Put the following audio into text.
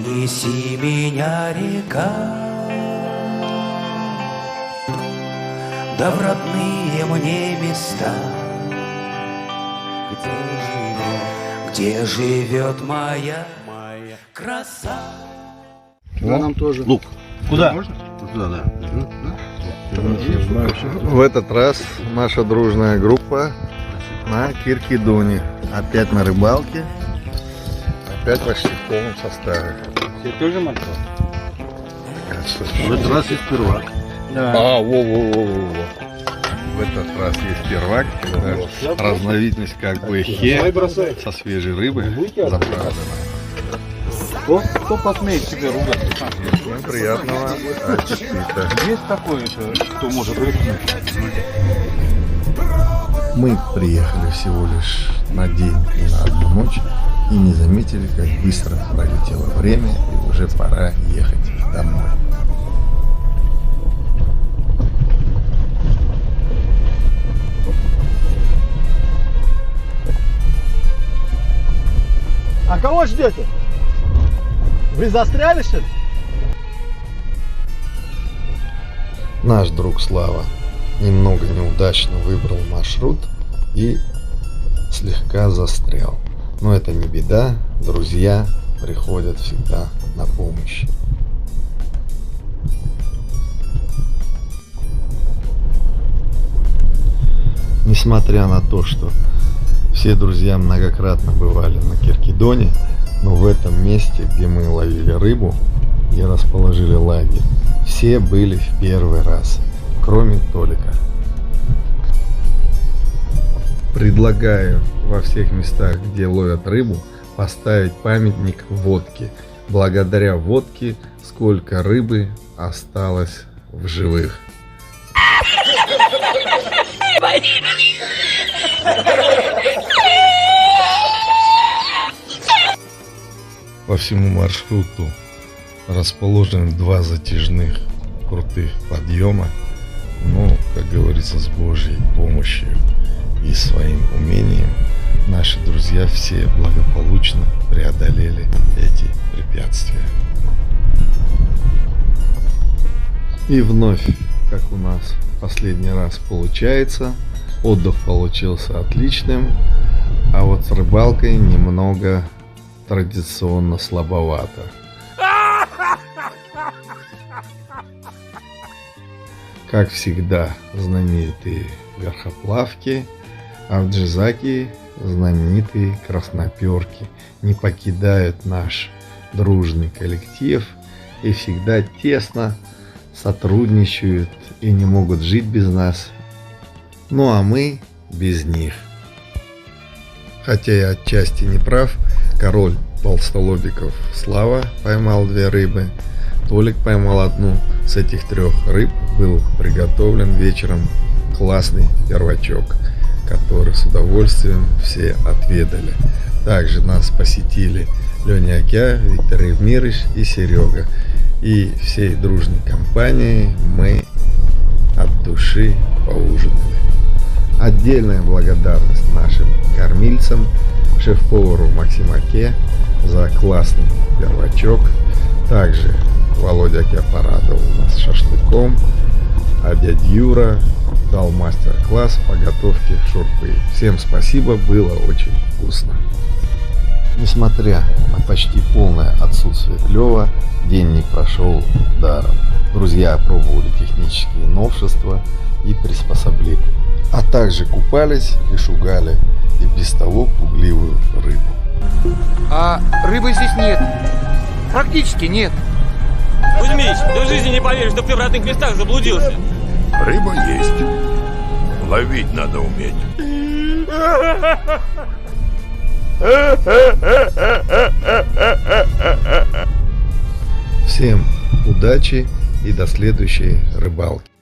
неси меня, река, да в родные мне места, где живет моя краса. Да, нам тоже. Лук. Куда? Можно? Туда, да. В этот раз наша дружная группа на Киркидоне. Опять на рыбалке. Опять почти в полном составе. Ты тоже мальчик? В этот раз есть первак. Да. Во. В этот раз есть первак. Это разновидность как бы хе со свежей рыбы заправленная. Кто посмеет тебе ругать? Всем приятного аппетита. Есть такое, кто может рыпнуть? Мы приехали всего лишь на день и на одну ночь и не заметили, как быстро пролетело время и уже пора ехать домой. А кого ждете? Вы застряли, что ли? Наш друг Слава немного неудачно выбрал маршрут и слегка застрял. Но это не беда, друзья приходят всегда на помощь. Несмотря на то, что все друзья многократно бывали на Киркидоне, но в этом месте, где мы ловили рыбу и расположили лагерь, все были в первый раз, кроме Толика. Предлагаю во всех местах, где ловят рыбу, поставить памятник водке. Благодаря водке сколько рыбы осталось в живых. По всему маршруту расположены два затяжных крутых подъема, но, как говорится, с Божьей помощью и своим умением наши друзья все благополучно преодолели эти препятствия. И вновь, как у нас в последний раз получается, отдых получился отличным, а вот с рыбалкой немного традиционно слабовато. Как всегда, знаменитые верхоплавки, а в Джизаки знаменитые красноперки не покидают наш дружный коллектив и всегда тесно сотрудничают и не могут жить без нас. Ну а мы без них. Хотя я отчасти не прав, король толстолобиков Слава поймал 2 рыбы, Толик поймал 1. С этих 3 рыб был приготовлен вечером классный первачок, который с удовольствием все отведали. Также нас посетили Леня Акя, Виктор Евмирыч и Серега. И всей дружной компанией мы от души поужинали. Отдельная благодарность нашим кормильцам, шеф-повару Максимаке за классный первачок. Также Володя Акя порадовал нас шашлыком, а дядя Юра дал мастер-класс по готовке шурпы. Всем спасибо, было очень вкусно. Несмотря на почти полное отсутствие клёва, день не прошел даром. Друзья опробовали технические новшества и приспособления, а также купались и шугали и без того пугливую рыбу. А рыбы здесь нет. Практически нет. Кузьмич, ты в жизни не поверишь, что ты в родных местах заблудился. Рыба есть. Ловить надо уметь. Всем удачи и до следующей рыбалки.